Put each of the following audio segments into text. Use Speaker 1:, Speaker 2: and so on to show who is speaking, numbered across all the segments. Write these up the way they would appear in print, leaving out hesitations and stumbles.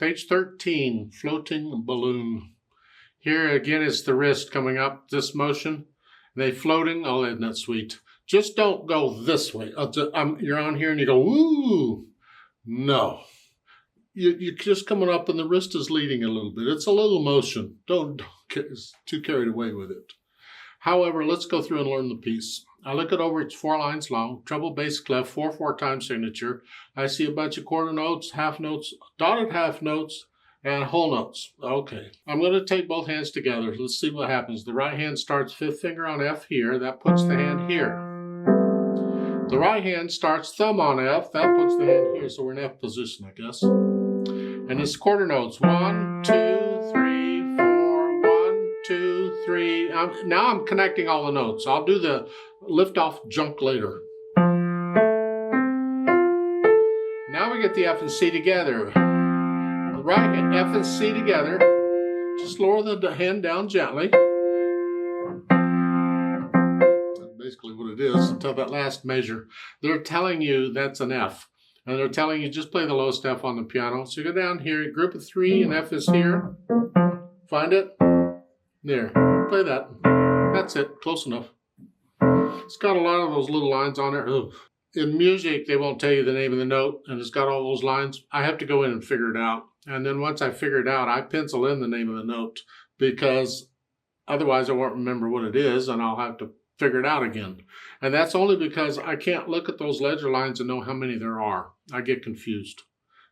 Speaker 1: Page 13, floating balloon. Here again is the wrist coming up, this motion. They floating, oh, isn't that sweet? Just don't go this way. You're on here and you go, woo. No. You're just coming up and the wrist is leading a little bit. It's a little motion. Don't get too carried away with it. However, let's go through and learn the piece. I look it over, it's 4 lines long, treble, bass, clef, 4/4 time signature. I see a bunch of quarter notes, half notes, dotted half notes, and whole notes. Okay, I'm going to take both hands together. Let's see what happens. The right hand starts 5th finger on F here. That puts the hand here. The right hand starts thumb on F. That puts the hand here. So we're in F position, I guess. And it's quarter notes. 1, 2, 3, 4. 1, 2, 3. Now I'm connecting all the notes. I'll do the lift off junk later. Now we get the F and C together. The right hand, F and C together. Just lower the hand down gently. That's basically what it is until that last measure. They're telling you that's an F. And they're telling you just play the lowest F on the piano. So you go down here, group of 3, and F is here. Find it. There. Play that. That's it. Close enough. It's got a lot of those little lines on it. Ugh. In music, they won't tell you the name of the note, and it's got all those lines. I have to go in and figure it out. And then once I figure it out, I pencil in the name of the note, because otherwise I won't remember what it is, and I'll have to figure it out again. And that's only because I can't look at those ledger lines and know how many there are. I get confused.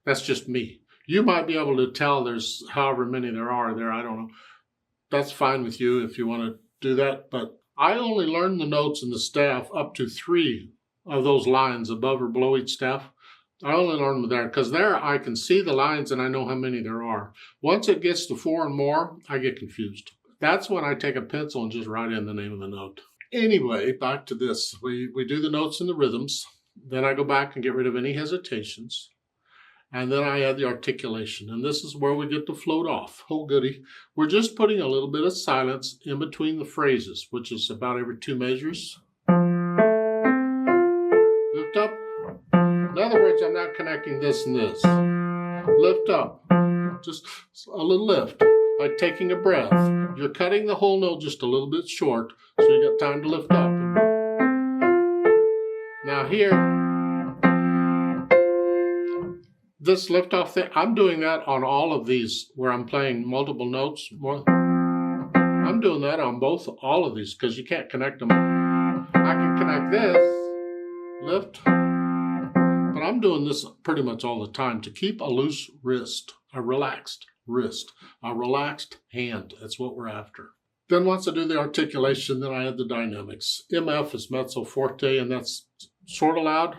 Speaker 1: That's just me. You might be able to tell there's however many there are there. I don't know. That's fine with you if you want to do that, but I only learn the notes in the staff up to 3 of those lines above or below each staff. I only learn them there because there I can see the lines and I know how many there are. Once it gets to 4 and more, I get confused. That's when I take a pencil and just write in the name of the note. Anyway, back to this. We do the notes and the rhythms. Then I go back and get rid of any hesitations. And then I add the articulation. And this is where we get to float off. Oh, goody. We're just putting a little bit of silence in between the phrases, which is about every 2 measures. Lift up. In other words, I'm not connecting this and this. Lift up. Just a little lift. Like taking a breath. You're cutting the whole note just a little bit short, so you got time to lift up. Now here, this lift off thing, I'm doing that on all of these where I'm playing multiple notes. I'm doing that on all of these because you can't connect them. I can connect this, lift, but I'm doing this pretty much all the time to keep a loose wrist, a relaxed wrist, a relaxed hand. That's what we're after. Then once I do the articulation, then I add the dynamics. MF is mezzo forte, and that's sort of loud.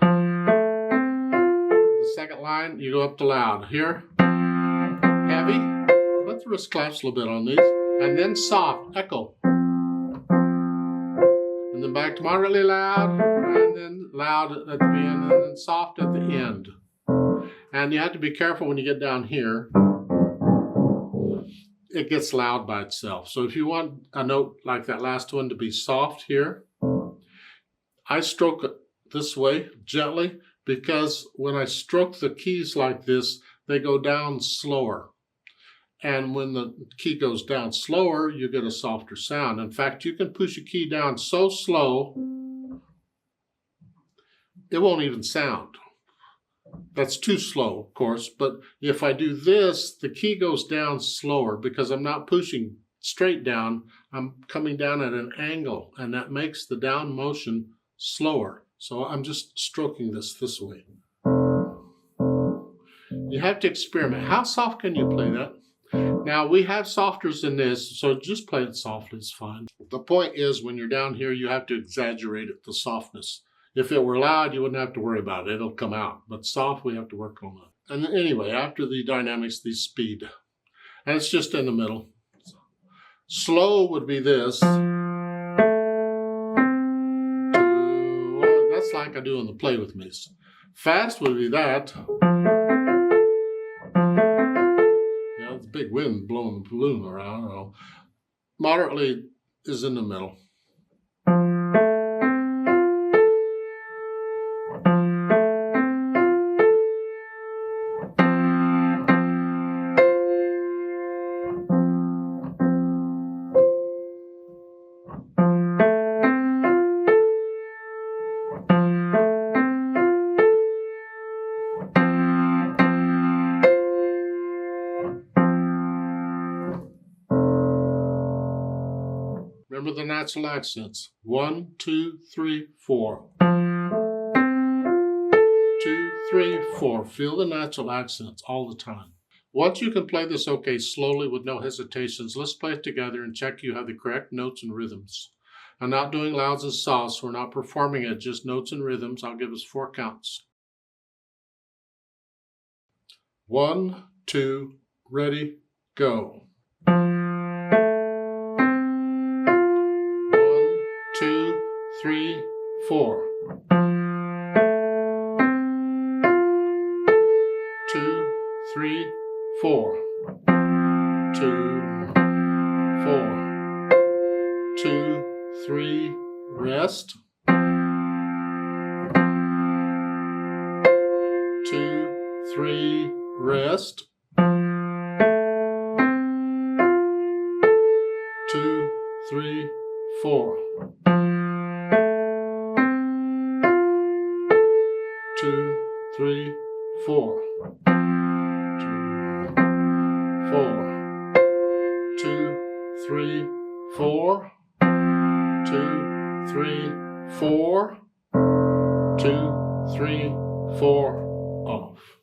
Speaker 1: The second line, you go up to loud. Here, heavy. Let the wrist collapse a little bit on these. And then soft, echo. And then back to moderately loud, and then loud at the beginning, and then soft at the end. And you have to be careful when you get down here. It gets loud by itself. So if you want a note like that last one to be soft here, I stroke it this way, gently, because when I stroke the keys like this, they go down slower. And when the key goes down slower, you get a softer sound. In fact, you can push a key down so slow, it won't even sound. That's too slow, of course, but if I do this, the key goes down slower because I'm not pushing straight down, I'm coming down at an angle, and that makes the down motion slower. So I'm just stroking this way. You have to experiment. How soft can you play that? Now, we have softers in this, so just play it softly, it's fine. The point is, when you're down here, you have to exaggerate it, the softness. If it were loud, you wouldn't have to worry about it. It'll come out. But soft, we have to work on that. And anyway, after the dynamics, the speed. And it's just in the middle. Slow would be this. That's like I do in the Play With Me's. Fast would be that. Yeah, it's a big wind blowing the balloon around. I don't know. Moderately is in the middle. Remember the natural accents. 1, 2, 3, 4. 2, 3, 4. Feel the natural accents all the time. Once you can play this okay slowly with no hesitations, let's play it together and check you have the correct notes and rhythms. I'm not doing louds and softs. We're not performing it, just notes and rhythms. I'll give us 4 counts. 1, 2, ready, go. 1, 2, 3, 4. 2, 3, 4. 2, 4. 2, 3, rest. 2, 3, rest. 2, 3, 4. 2, 3, 4. 2, 3, 4. 2, 3, 4. 2, 3, 4. Off.